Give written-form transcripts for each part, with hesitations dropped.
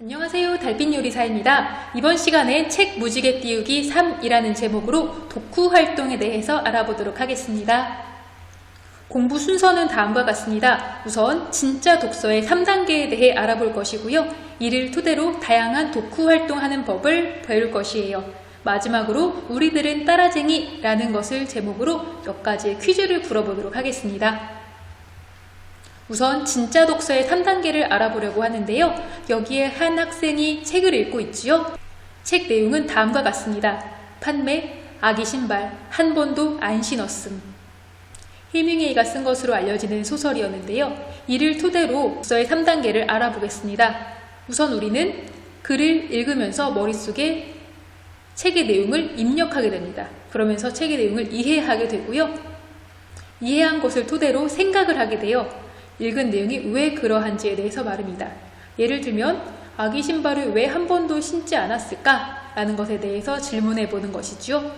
안녕하세요. 달빛요리사입니다. 이번 시간엔 책 무지개 띄우기 3이라는 제목으로 독후 활동에 대해서 알아보도록 하겠습니다. 공부 순서는 다음과 같습니다. 우선 진짜 독서의 3단계에 대해 알아볼 것이고요. 이를 토대로 다양한 독후 활동하는 법을 배울 것이에요. 마지막으로 우리들은 따라쟁이라는 것을 제목으로 몇 가지의 퀴즈를 풀어보도록 하겠습니다. 우선 진짜 독서의 3단계를 알아보려고 하는데요. 여기에 한 학생이 책을 읽고 있지요. 책 내용은 다음과 같습니다. 판매, 아기 신발, 한 번도 안 신었음. 해밍웨이가 쓴 것으로 알려지는 소설이었는데요. 이를 토대로 독서의 3단계를 알아보겠습니다. 우선 우리는 글을 읽으면서 머릿속에 책의 내용을 입력하게 됩니다. 그러면서 책의 내용을 이해하게 되고요. 이해한 것을 토대로 생각을 하게 돼요. 읽은 내용이 왜 그러한지에 대해서 말입니다. 예를 들면 아기 신발을 왜 한 번도 신지 않았을까? 라는 것에 대해서 질문해 보는 것이죠.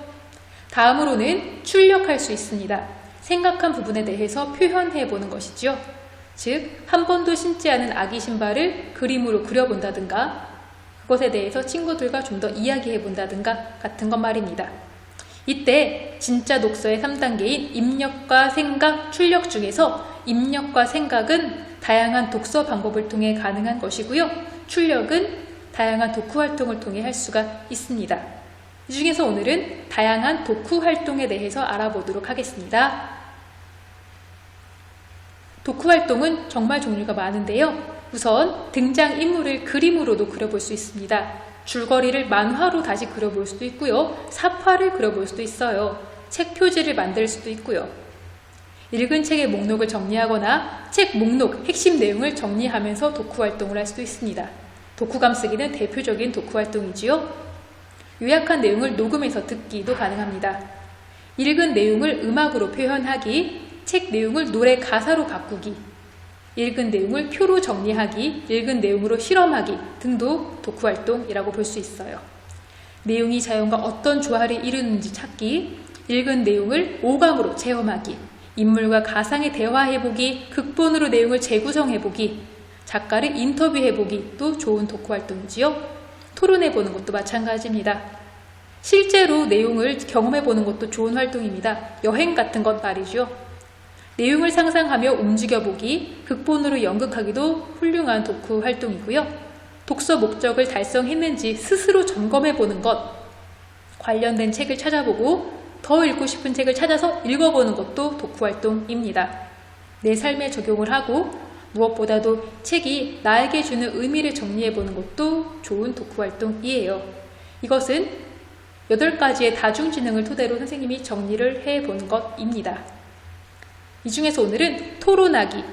다음으로는 출력할 수 있습니다. 생각한 부분에 대해서 표현해 보는 것이죠. 즉, 한 번도 신지 않은 아기 신발을 그림으로 그려본다든가 그것에 대해서 친구들과 좀 더 이야기해 본다든가 같은 것 말입니다. 이때 진짜 독서의 3단계인 입력과 생각, 출력 중에서 입력과 생각은 다양한 독서 방법을 통해 가능한 것이고요. 출력은 다양한 독후 활동을 통해 할 수가 있습니다. 이 중에서 오늘은 다양한 독후 활동에 대해서 알아보도록 하겠습니다. 독후 활동은 정말 종류가 많은데요. 우선 등장인물을 그림으로도 그려볼 수 있습니다. 줄거리를 만화로 다시 그려볼 수도 있고요. 사파를 그려볼 수도 있어요. 책 표지를 만들 수도 있고요. 읽은 책의 목록을 정리하거나 책 목록, 핵심 내용을 정리하면서 독후 활동을 할 수도 있습니다. 독후 감쓰기는 대표적인 독후 활동이지요. 요약한 내용을 녹음해서 듣기도 가능합니다. 읽은 내용을 음악으로 표현하기, 책 내용을 노래 가사로 바꾸기, 읽은 내용을 표로 정리하기, 읽은 내용으로 실험하기 등도 독후 활동이라고 볼 수 있어요. 내용이 자연과 어떤 조화를 이루는지 찾기, 읽은 내용을 오감으로 체험하기, 인물과 가상의 대화해보기, 극본으로 내용을 재구성해보기, 작가를 인터뷰해보기 도 좋은 독후 활동이지요. 토론해보는 것도 마찬가지입니다. 실제로 내용을 경험해보는 것도 좋은 활동입니다. 여행 같은 것 말이죠. 내용을 상상하며 움직여보기, 극본으로 연극하기도 훌륭한 독후 활동이고요. 독서 목적을 달성했는지 스스로 점검해보는 것, 관련된 책을 찾아보고 더 읽고 싶은 책을 찾아서 읽어보는 것도 독후 활동입니다. 내 삶에 적용을 하고 무엇보다도 책이 나에게 주는 의미를 정리해보는 것도 좋은 독후 활동이에요. 이것은 8가지의 다중지능을 토대로 선생님이 정리를 해보는 것입니다. 이 중에서 오늘은 토론하기,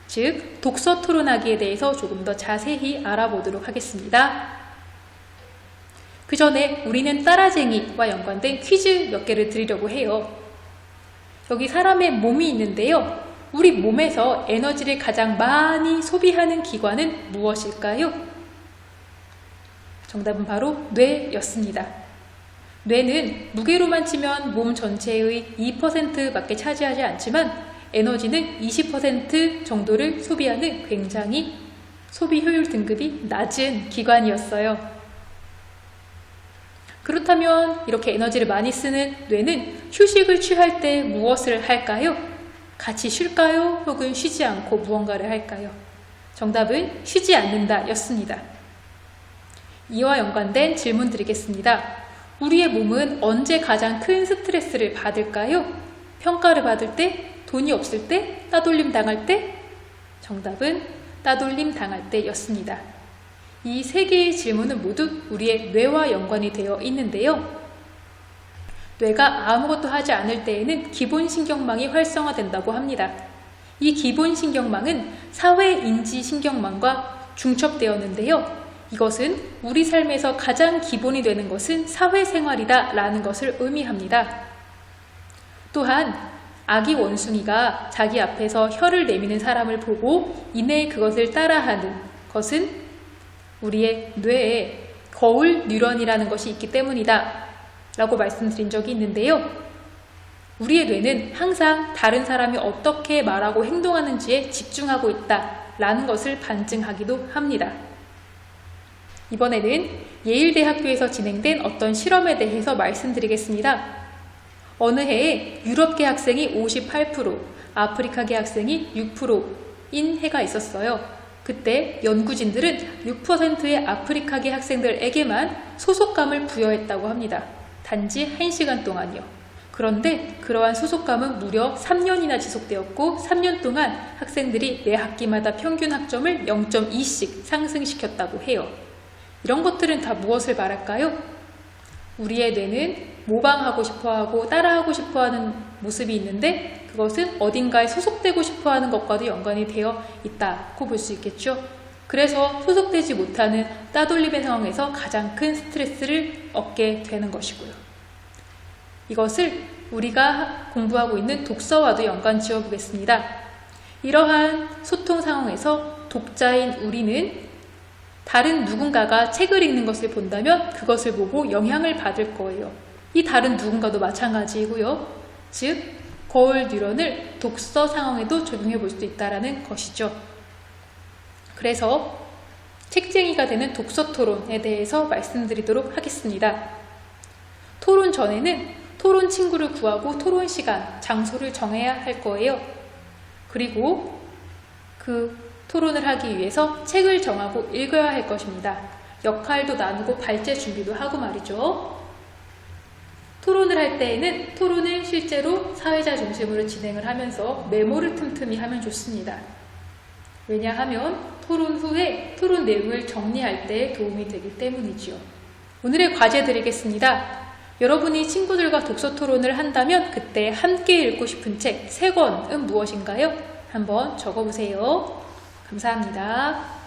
즉 독서 토론하기에 대해서 조금 더 자세히 알아보도록 하겠습니다. 그 전에 우리는 따라쟁이와 연관된 퀴즈 몇 개를 드리려고 해요. 여기 사람의 몸이 있는데요. 우리 몸에서 에너지를 가장 많이 소비하는 기관은 무엇일까요? 정답은 바로 뇌였습니다. 뇌는 무게로만 치면 몸 전체의 2%밖에 차지하지 않지만 에너지는 20% 정도를 소비하는 굉장히 소비 효율 등급이 낮은 기관이었어요. 그렇다면 이렇게 에너지를 많이 쓰는 뇌는 휴식을 취할 때 무엇을 할까요? 같이 쉴까요? 혹은 쉬지 않고 무언가를 할까요? 정답은 쉬지 않는다 였습니다. 이와 연관된 질문 드리겠습니다. 우리의 몸은 언제 가장 큰 스트레스를 받을까요? 평가를 받을 때? 돈이 없을 때? 따돌림 당할 때? 정답은 따돌림 당할 때 였습니다. 이 3개의 질문은 모두 우리의 뇌와 연관이 되어 있는데요. 뇌가 아무것도 하지 않을 때에는 기본신경망이 활성화된다고 합니다. 이 기본신경망은 사회인지신경망과 중첩되었는데요. 이것은 우리 삶에서 가장 기본이 되는 것은 사회생활이다 라는 것을 의미합니다. 또한 아기 원숭이가 자기 앞에서 혀를 내미는 사람을 보고 이내 그것을 따라하는 것은 우리의 뇌에 거울 뉴런이라는 것이 있기 때문이다 라고 말씀드린 적이 있는데요. 우리의 뇌는 항상 다른 사람이 어떻게 말하고 행동하는지에 집중하고 있다 라는 것을 반증하기도 합니다. 이번에는 예일대학교에서 진행된 어떤 실험에 대해서 말씀드리겠습니다. 어느 해에 유럽계 학생이 58%, 아프리카계 학생이 6%인 해가 있었어요. 그때 연구진들은 6%의 아프리카계 학생들에게만 소속감을 부여했다고 합니다. 단지 1시간 동안이요. 그런데 그러한 소속감은 무려 3년이나 지속되었고 3년 동안 학생들이 매 학기마다 평균 학점을 0.2씩 상승시켰다고 해요. 이런 것들은 다 무엇을 말할까요? 우리의 뇌는 모방하고 싶어하고 따라하고 싶어하는 모습이 있는데 그것은 어딘가에 소속되고 싶어하는 것과도 연관이 되어 있다고 볼 수 있겠죠. 그래서 소속되지 못하는 따돌림의 상황에서 가장 큰 스트레스를 얻게 되는 것이고요. 이것을 우리가 공부하고 있는 독서와도 연관 지어 보겠습니다. 이러한 소통 상황에서 독자인 우리는 다른 누군가가 책을 읽는 것을 본다면 그것을 보고 영향을 받을 거예요. 이 다른 누군가도 마찬가지이고요. 즉, 거울 뉴런을 독서 상황에도 적용해 볼 수 있다는 것이죠. 그래서 책쟁이가 되는 독서 토론에 대해서 말씀드리도록 하겠습니다. 토론 전에는 토론 친구를 구하고 토론 시간, 장소를 정해야 할 거예요. 그리고 그 토론을 하기 위해서 책을 정하고 읽어야 할 것입니다. 역할도 나누고 발제 준비도 하고 말이죠. 토론을 할 때에는 토론을 실제로 사회자 중심으로 진행을 하면서 메모를 틈틈이 하면 좋습니다. 왜냐하면 토론 후에 토론 내용을 정리할 때 도움이 되기 때문이지요. 오늘의 과제 드리겠습니다. 여러분이 친구들과 독서 토론을 한다면 그때 함께 읽고 싶은 책 3권은 무엇인가요? 한번 적어보세요. 감사합니다.